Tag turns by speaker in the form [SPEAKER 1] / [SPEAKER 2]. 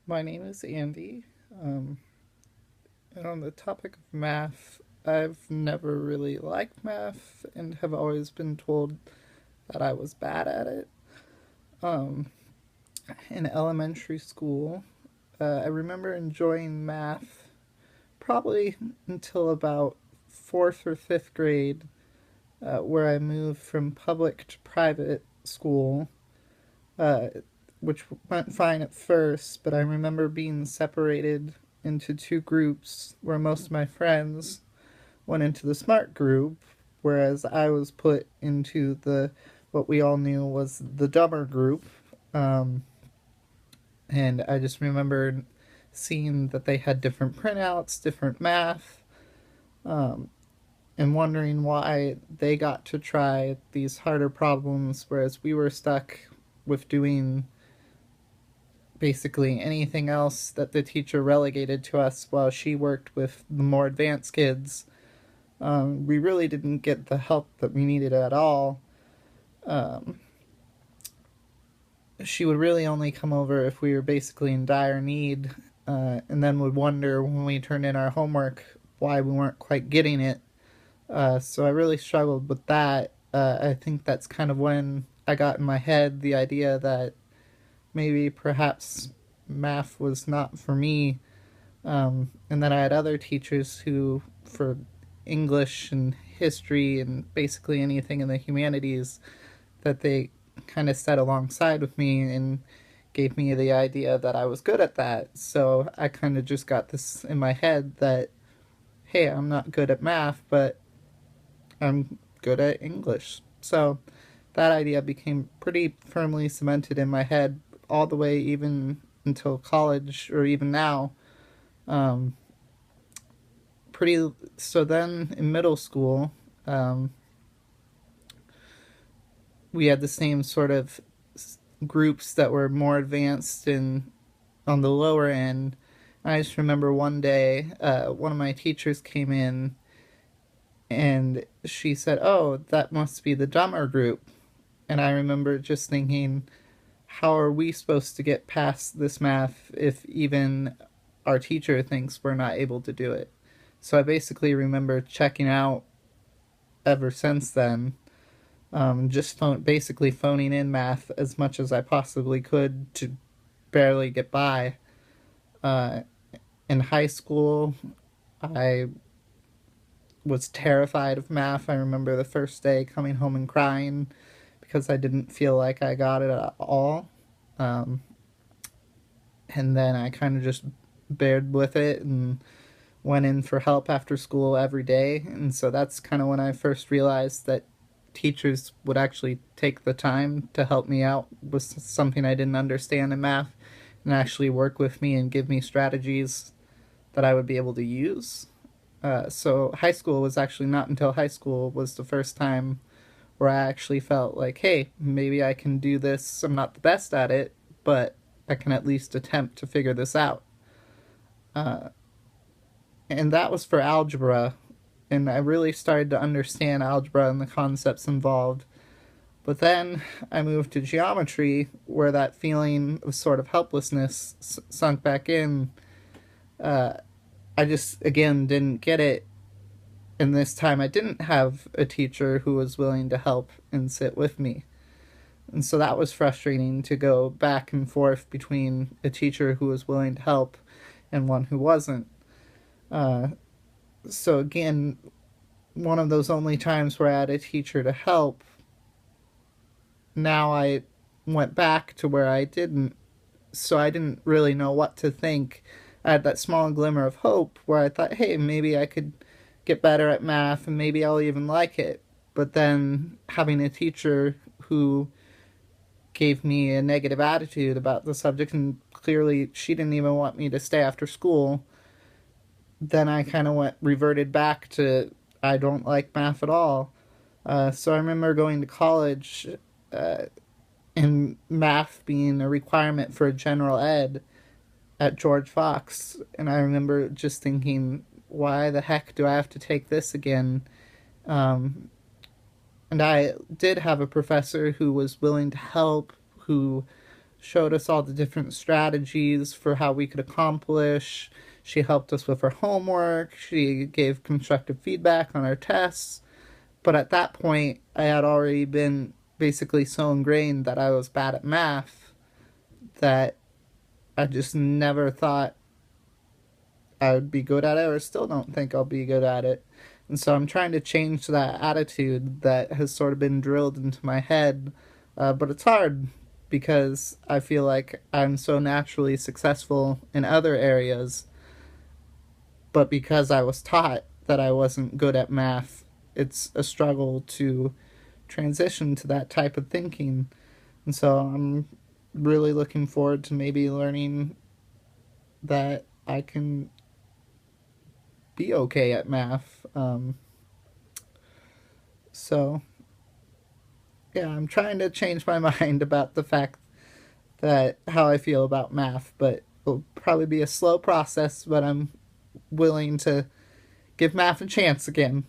[SPEAKER 1] My name is Andy, um, and on the topic of math, I've never really liked math and have always been told that I was bad at it. Um, in elementary school, I remember enjoying math probably until about fourth or fifth grade, where I moved from public to private school, uh, which went fine at first, but I remember being separated into two groups where most of my friends went into the smart group, whereas I was put into the what we all knew was the dumber group. Um, and I just remember seeing that they had different printouts, different math, um, and wondering why they got to try these harder problems, whereas we were stuck with doing basically anything else that the teacher relegated to us while she worked with the more advanced kids. We really didn't get the help that we needed at all. Um, she would really only come over if we were basically in dire need, and then would wonder when we turned in our homework why we weren't quite getting it. So I really struggled with that. I think that's kind of when I got in my head the idea that maybe perhaps math was not for me. And then I had other teachers who, for English and history and basically anything in the humanities, that they kind of sat alongside with me and gave me the idea that I was good at that. So I kind of just got this in my head that, hey, I'm not good at math, but I'm good at English. So that idea became pretty firmly cemented in my head all the way even until college or even now. Um, pretty so then in middle school, um, we had the same sort of groups that were more advanced and on the lower end. I just remember one day, one of my teachers came in and she said, "Oh, that must be the dumber group." And I remember just thinking, how are we supposed to get past this math if even our teacher thinks we're not able to do it? So I basically remember checking out ever since then, just basically phoning in math as much as I possibly could to barely get by. Uh, in high school, I was terrified of math. I remember the first day coming home and crying because I didn't feel like I got it at all. Um, and then I kind of just bared with it and went in for help after school every day. And so that's kind of when I first realized that teachers would actually take the time to help me out with something I didn't understand in math and actually work with me and give me strategies that I would be able to use. So high school was actually not until high school was the first time where I actually felt like, hey, maybe I can do this. I'm not the best at it, but I can at least attempt to figure this out. Uh, and that was for algebra, and I really started to understand algebra and the concepts involved. But then I moved to geometry, where that feeling of sort of helplessness sunk back in. Uh, I just, again, didn't get it. And this time I didn't have a teacher who was willing to help and sit with me. And so that was frustrating to go back and forth between a teacher who was willing to help and one who wasn't. Uh, so again, one of those only times where I had a teacher to help, now I went back to where I didn't. So I didn't really know what to think. I had that small glimmer of hope where I thought, hey, maybe I could get better at math and maybe I'll even like it. But then having a teacher who gave me a negative attitude about the subject, and clearly she didn't even want me to stay after school, then I kind of reverted back to I don't like math at all. So I remember going to college uh, and math being a requirement for general ed at George Fox, and I remember just thinking, why the heck do I have to take this again? Um, and I did have a professor who was willing to help, who showed us all the different strategies for how we could accomplish. She helped us with our homework. She gave constructive feedback on our tests. But at that point, I had already been basically so ingrained that I was bad at math that I just never thought I would be good at it, or still don't think I'll be good at it. And so I'm trying to change that attitude that has sort of been drilled into my head. But it's hard because I feel like I'm so naturally successful in other areas, but because I was taught that I wasn't good at math, it's a struggle to transition to that type of thinking. And so I'm really looking forward to maybe learning that I can be okay at math. So, yeah, I'm trying to change my mind about the fact that how I feel about math, but it'll probably be a slow process, but I'm willing to give math a chance again.